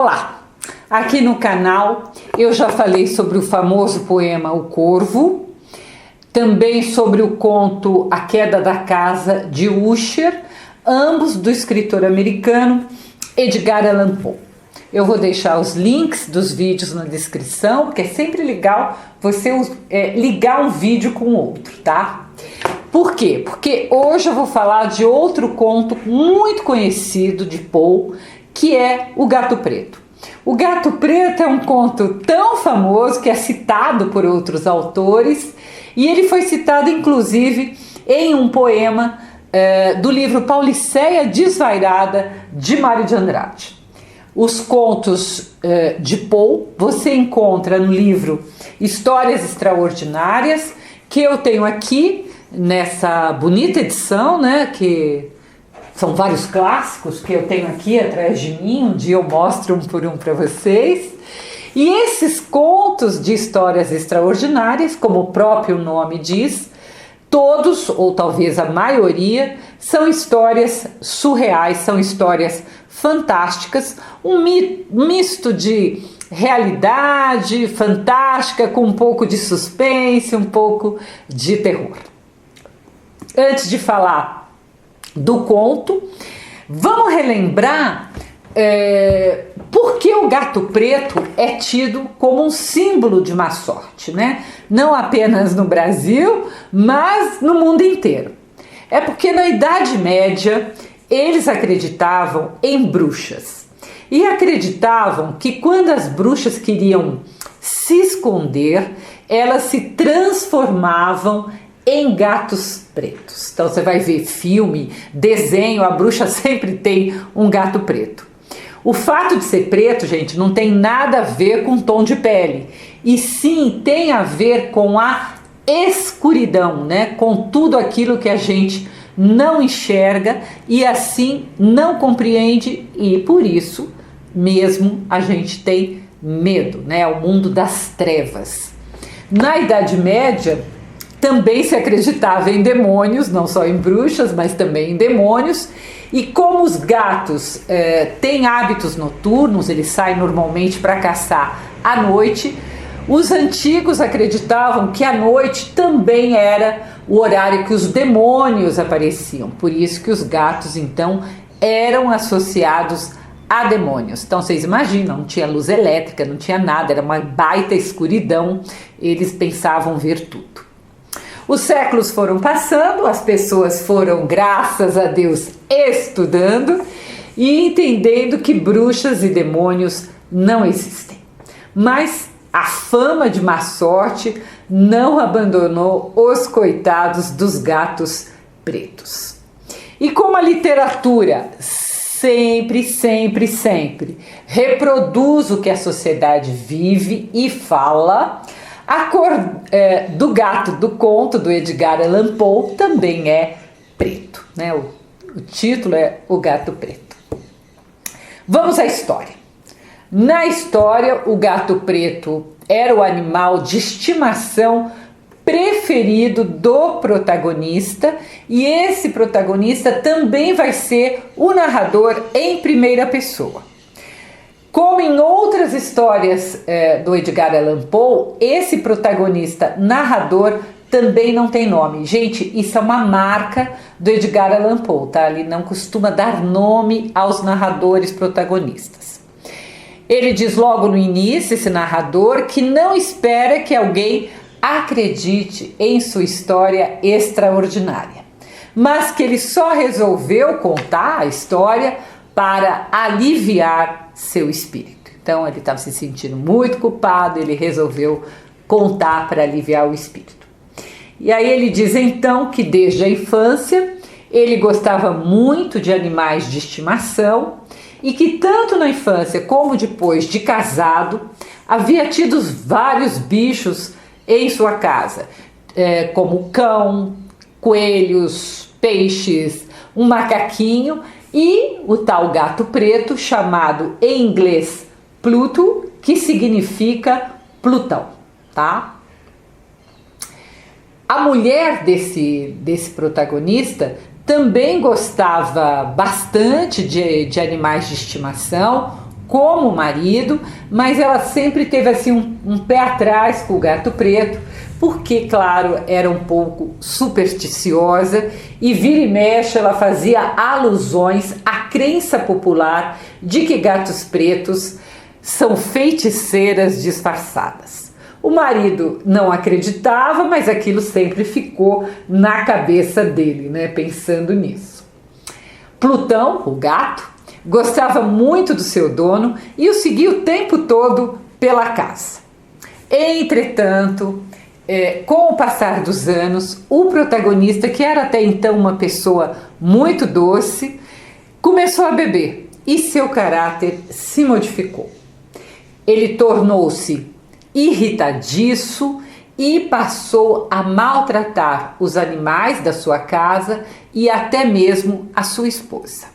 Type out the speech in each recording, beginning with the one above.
Olá, aqui no canal eu já falei sobre o famoso poema O Corvo, também sobre o conto A Queda da Casa de Usher, ambos do escritor americano Edgar Allan Poe. Eu vou deixar os links dos vídeos na descrição, porque é sempre legal você ligar um vídeo com o outro, tá? Por quê? Porque hoje eu vou falar de outro conto muito conhecido de Poe, que é O Gato Preto. O Gato Preto é um conto tão famoso que é citado por outros autores, e ele foi citado inclusive em um poema do livro Pauliceia Desvairada, de Mário de Andrade. Os contos de Poe você encontra no livro Histórias Extraordinárias, que eu tenho aqui nessa bonita edição, né, que são vários clássicos que eu tenho aqui atrás de mim. Um dia eu mostro um por um para vocês. E esses contos de histórias extraordinárias, como o próprio nome diz, todos, ou talvez a maioria, são histórias surreais, são histórias fantásticas, um misto de realidade fantástica com um pouco de suspense, um pouco de terror. Antes de falar do conto, vamos relembrar por que o gato preto é tido como um símbolo de má sorte, né? Não apenas no Brasil, mas no mundo inteiro. É porque na Idade Média eles acreditavam em bruxas e acreditavam que quando as bruxas queriam se esconder, elas se transformavam em gatos pretos. Então você vai ver filme, desenho, a bruxa sempre tem um gato preto. O fato de ser preto, gente, não tem nada a ver com tom de pele, e sim tem a ver com a escuridão, né? Com tudo aquilo que a gente não enxerga e assim não compreende, e por isso mesmo a gente tem medo, né? O mundo das trevas. Na Idade Média também se acreditava em demônios, não só em bruxas, mas também em demônios. E como os gatos têm hábitos noturnos, eles saem normalmente para caçar à noite, os antigos acreditavam que a noite também era o horário que os demônios apareciam. Por isso que os gatos, então, eram associados a demônios. Então vocês imaginam, não tinha luz elétrica, não tinha nada, era uma baita escuridão, eles pensavam ver tudo. Os séculos foram passando, as pessoas foram, graças a Deus, estudando e entendendo que bruxas e demônios não existem. Mas a fama de má sorte não abandonou os coitados dos gatos pretos. E como a literatura sempre reproduz o que a sociedade vive e fala, a cor do gato do conto do Edgar Allan Poe também é preto, né? O título é O Gato Preto. Vamos à história. Na história, o gato preto era o animal de estimação preferido do protagonista, e esse protagonista também vai ser o narrador em primeira pessoa. Como em outras histórias do Edgar Allan Poe, esse protagonista narrador também não tem nome. Gente, isso é uma marca do Edgar Allan Poe, tá? Ele não costuma dar nome aos narradores protagonistas. Ele diz logo no início, esse narrador, que não espera que alguém acredite em sua história extraordinária, mas que ele só resolveu contar a história para aliviar seu espírito. Então ele estava se sentindo muito culpado, ele resolveu contar para aliviar o espírito. E aí ele diz então que desde a infância ele gostava muito de animais de estimação e que tanto na infância como depois de casado havia tido vários bichos em sua casa, como cão, coelhos, peixes, um macaquinho e o tal gato preto, chamado em inglês Pluto, que significa Plutão, tá? A mulher desse protagonista também gostava bastante de animais de estimação, como o marido, mas ela sempre teve assim um pé atrás com o gato preto, porque, claro, era um pouco supersticiosa e vira e mexe ela fazia alusões à crença popular de que gatos pretos são feiticeiras disfarçadas. O marido não acreditava, mas aquilo sempre ficou na cabeça dele, né, pensando nisso. Plutão, o gato, gostava muito do seu dono e o seguia o tempo todo pela casa. Entretanto, com o passar dos anos, o protagonista, que era até então uma pessoa muito doce, começou a beber e seu caráter se modificou. Ele tornou-se irritadiço e passou a maltratar os animais da sua casa e até mesmo a sua esposa.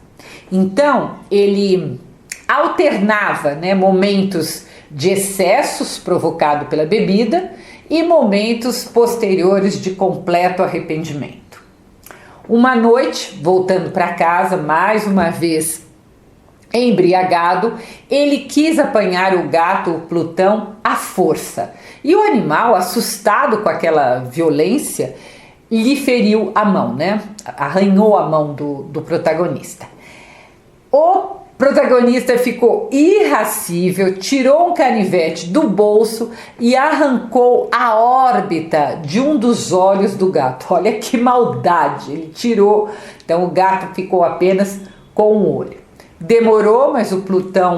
Então, ele alternava, né, momentos de excessos provocados pela bebida e momentos posteriores de completo arrependimento. Uma noite, voltando para casa, mais uma vez embriagado, ele quis apanhar o gato, o Plutão, à força. E o animal, assustado com aquela violência, lhe feriu a mão, né? Arranhou a mão do protagonista. O protagonista ficou irascível, tirou um canivete do bolso e arrancou a órbita de um dos olhos do gato. Olha que maldade! Ele tirou, então o gato ficou apenas com um olho. Demorou, mas o Plutão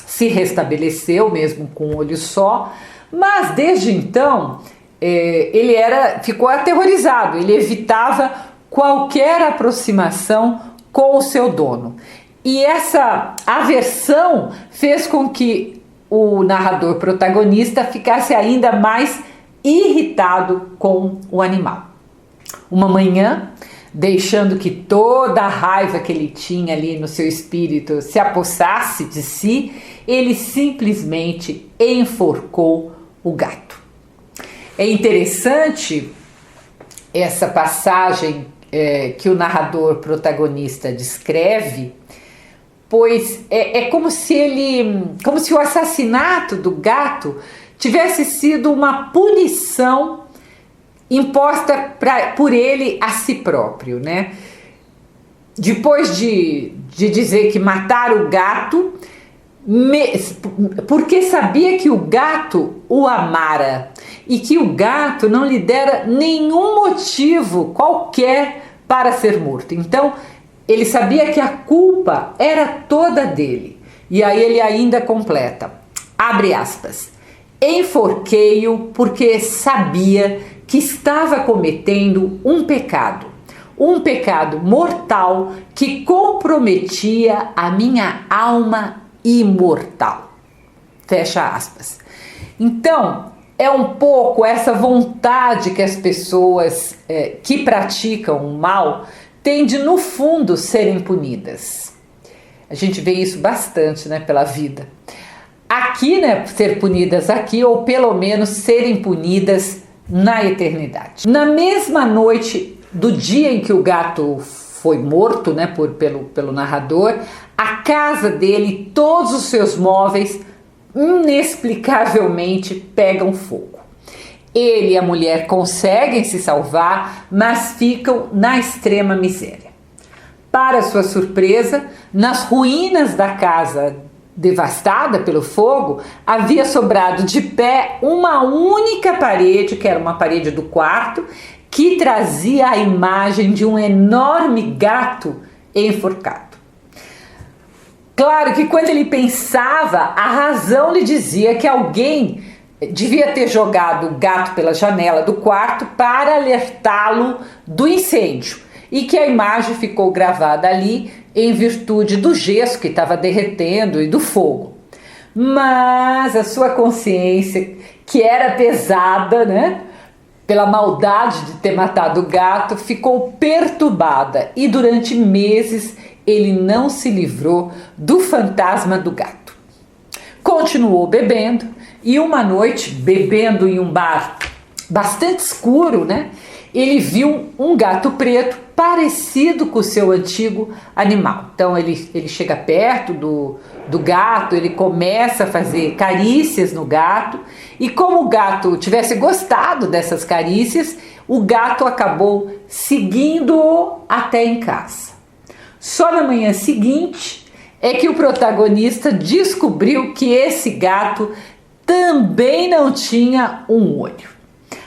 se restabeleceu, mesmo com um olho só, mas desde então ele ficou aterrorizado, ele evitava qualquer aproximação com o seu dono. E essa aversão fez com que o narrador protagonista ficasse ainda mais irritado com o animal. Uma manhã, deixando que toda a raiva que ele tinha ali no seu espírito se apossasse de si, ele simplesmente enforcou o gato. É interessante essa passagem que o narrador protagonista descreve, pois é como se o assassinato do gato tivesse sido uma punição imposta por ele a si próprio, né? Depois de dizer que matar o gato, porque sabia que o gato o amara e que o gato não lhe dera nenhum motivo qualquer para ser morto. Então, ele sabia que a culpa era toda dele. E aí ele ainda completa, abre aspas, enforquei-o porque sabia que estava cometendo um pecado mortal que comprometia a minha alma imortal. Fecha aspas. Então, é um pouco essa vontade que as pessoas que praticam o mal têm de, no fundo, serem punidas. A gente vê isso bastante, né, pela vida. Aqui, né, ser punidas aqui, ou pelo menos serem punidas na eternidade. Na mesma noite do dia em que o gato foi morto, né, pelo narrador, a casa dele, todos os seus móveis, inexplicavelmente pegam fogo. Ele e a mulher conseguem se salvar, mas ficam na extrema miséria. Para sua surpresa, nas ruínas da casa devastada pelo fogo, havia sobrado de pé uma única parede, que era uma parede do quarto, que trazia a imagem de um enorme gato enforcado. Claro que quando ele pensava, a razão lhe dizia que alguém devia ter jogado o gato pela janela do quarto para alertá-lo do incêndio e que a imagem ficou gravada ali em virtude do gesso que estava derretendo e do fogo. Mas a sua consciência, que era pesada, né, pela maldade de ter matado o gato, ficou perturbada e durante meses ele não se livrou do fantasma do gato. Continuou bebendo e uma noite, bebendo em um bar bastante escuro, né, ele viu um gato preto parecido com o seu antigo animal. Então ele chega perto do gato, ele começa a fazer carícias no gato, e como o gato tivesse gostado dessas carícias, o gato acabou seguindo-o até em casa. Só na manhã seguinte é que o protagonista descobriu que esse gato também não tinha um olho.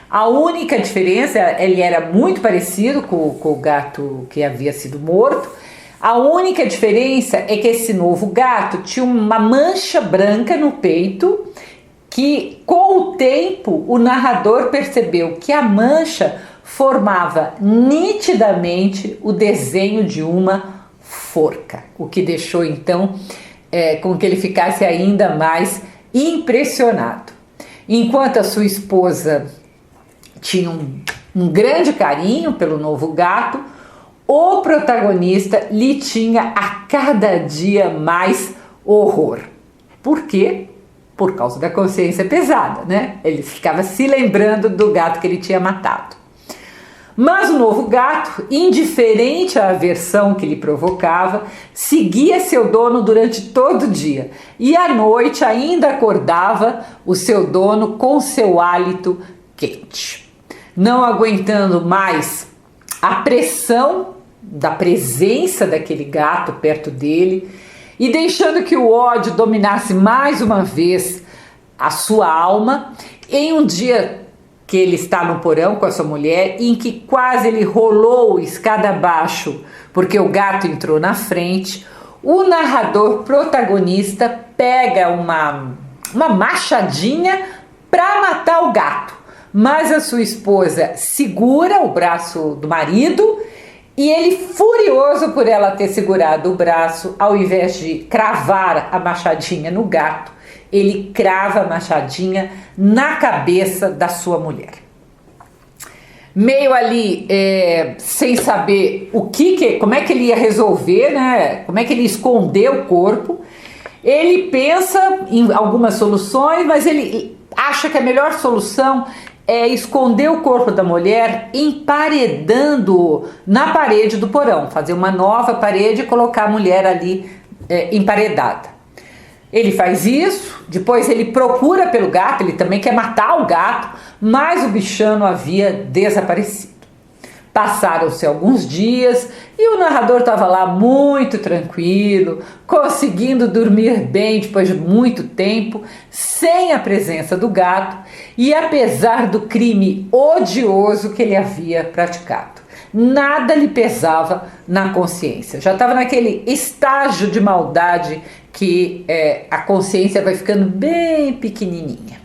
A única diferença, ele era muito parecido com o gato que havia sido morto. A única diferença é que esse novo gato tinha uma mancha branca no peito, que com o tempo o narrador percebeu que a mancha formava nitidamente o desenho de uma forca, o que deixou então com que ele ficasse ainda mais impressionado. Enquanto a sua esposa tinha um grande carinho pelo novo gato, o protagonista lhe tinha a cada dia mais horror. Por quê? Por causa da consciência pesada, né? Ele ficava se lembrando do gato que ele tinha matado. Mas o novo gato, indiferente à aversão que lhe provocava, seguia seu dono durante todo o dia, e à noite ainda acordava o seu dono com seu hálito quente. Não aguentando mais a pressão da presença daquele gato perto dele e deixando que o ódio dominasse mais uma vez a sua alma, em um dia que ele está no porão com a sua mulher, em que quase ele rolou escada abaixo porque o gato entrou na frente, o narrador protagonista pega uma machadinha para matar o gato. Mas a sua esposa segura o braço do marido e ele, furioso por ela ter segurado o braço, ao invés de cravar a machadinha no gato, ele crava a machadinha na cabeça da sua mulher. Meio ali sem saber como é que ele ia resolver, né? Como é que ele ia esconder o corpo, ele pensa em algumas soluções, mas ele acha que a melhor solução é esconder o corpo da mulher emparedando-o na parede do porão, fazer uma nova parede e colocar a mulher ali emparedada. Ele faz isso, depois ele procura pelo gato, ele também quer matar o gato, mas o bichano havia desaparecido. Passaram-se alguns dias e o narrador estava lá muito tranquilo, conseguindo dormir bem depois de muito tempo, sem a presença do gato e apesar do crime odioso que ele havia praticado. Nada lhe pesava na consciência, já estava naquele estágio de maldade que a consciência vai ficando bem pequenininha.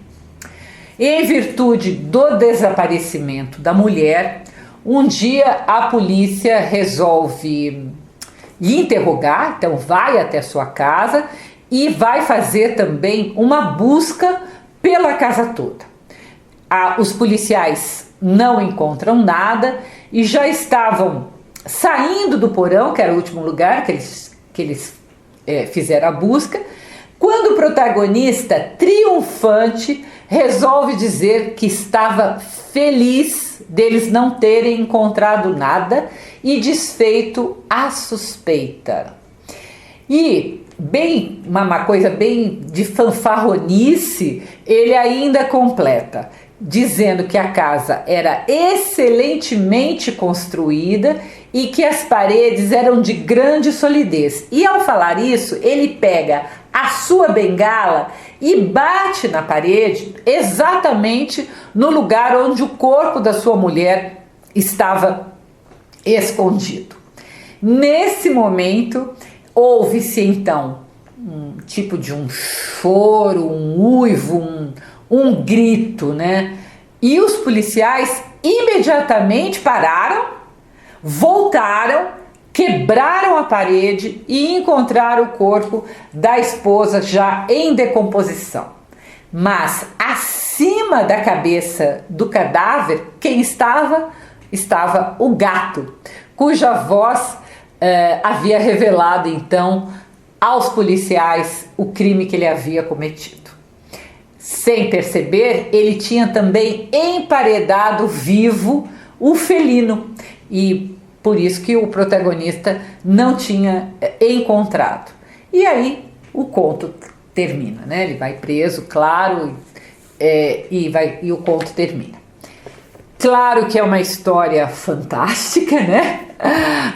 Em virtude do desaparecimento da mulher, um dia a polícia resolve lhe interrogar, então vai até sua casa e vai fazer também uma busca pela casa toda. Os policiais não encontram nada e já estavam saindo do porão, que era o último lugar que eles fizeram a busca, quando o protagonista, triunfante, resolve dizer que estava feliz deles não terem encontrado nada e desfeito a suspeita. E uma coisa bem de fanfarronice, ele ainda completa, dizendo que a casa era excelentemente construída e que as paredes eram de grande solidez. E ao falar isso, ele pega a sua bengala e bate na parede exatamente no lugar onde o corpo da sua mulher estava escondido. Nesse momento, ouve-se então um tipo de um choro, um uivo, um grito, né? E os policiais imediatamente pararam, voltaram, quebraram a parede e encontraram o corpo da esposa já em decomposição. Mas acima da cabeça do cadáver, quem estava? Estava o gato, cuja voz havia revelado então aos policiais o crime que ele havia cometido. Sem perceber, ele tinha também emparedado vivo o felino e por isso que o protagonista não tinha encontrado. E aí o conto termina, né? Ele vai preso, claro, e o conto termina. Claro que é uma história fantástica, né?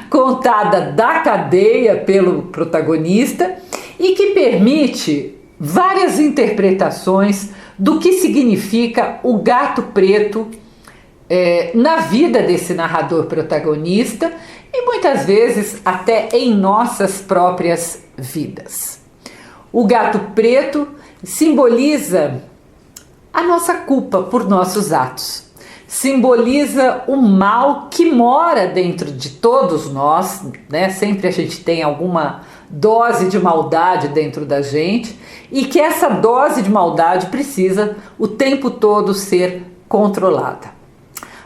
Contada da cadeia pelo protagonista e que permite várias interpretações do que significa o gato preto na vida desse narrador protagonista e muitas vezes até em nossas próprias vidas. O gato preto simboliza a nossa culpa por nossos atos. Simboliza o mal que mora dentro de todos nós, né? Sempre a gente tem alguma dose de maldade dentro da gente e que essa dose de maldade precisa o tempo todo ser controlada.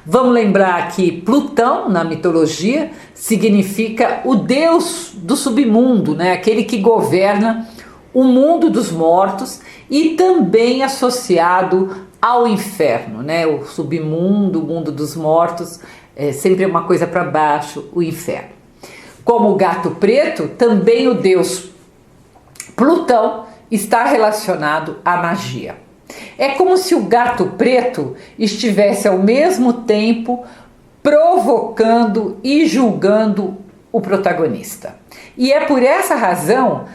Vamos lembrar que Plutão, na mitologia, significa o deus do submundo, né? Aquele que governa o mundo dos mortos e também associado ao inferno, né? O submundo, o mundo dos mortos, sempre é uma coisa para baixo, o inferno. Como o gato preto, também o deus Plutão está relacionado à magia. É como se o gato preto estivesse ao mesmo tempo provocando e julgando o protagonista. E é por essa razão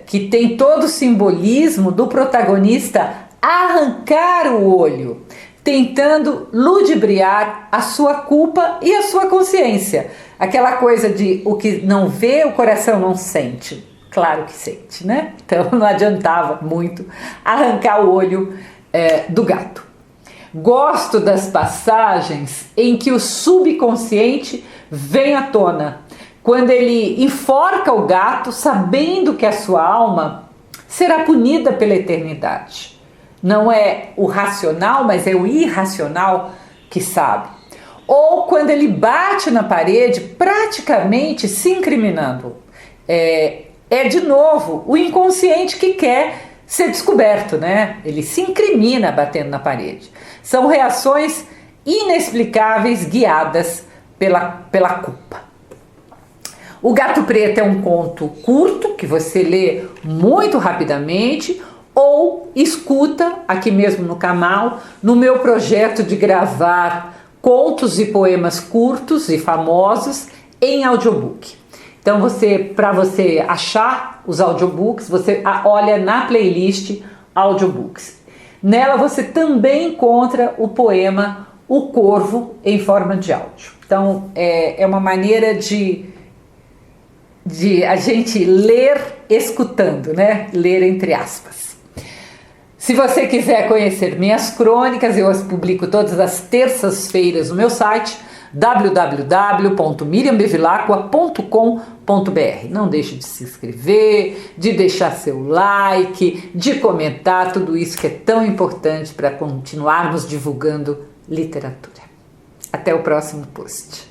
que tem todo o simbolismo do protagonista arrancar o olho, tentando ludibriar a sua culpa e a sua consciência. Aquela coisa de o que não vê, o coração não sente. Claro que sente, né? Então não adiantava muito arrancar o olho do gato. Gosto das passagens em que o subconsciente vem à tona, quando ele enforca o gato sabendo que a sua alma será punida pela eternidade. Não é o racional, mas é o irracional que sabe. Ou quando ele bate na parede, praticamente se incriminando. É de novo o inconsciente que quer ser descoberto, né? Ele se incrimina batendo na parede. São reações inexplicáveis guiadas pela culpa. O Gato Preto é um conto curto que você lê muito rapidamente ou escuta aqui mesmo no canal, no meu projeto de gravar contos e poemas curtos e famosos em audiobook. Então para você achar os audiobooks, você olha na playlist audiobooks. Nela você também encontra o poema O Corvo em forma de áudio. Então é uma maneira de a gente ler escutando, né? Ler entre aspas. Se você quiser conhecer minhas crônicas, eu as publico todas as terças-feiras no meu site www.miriambevilacqua.com.br. Não deixe de se inscrever, de deixar seu like, de comentar, tudo isso que é tão importante para continuarmos divulgando literatura. Até o próximo post.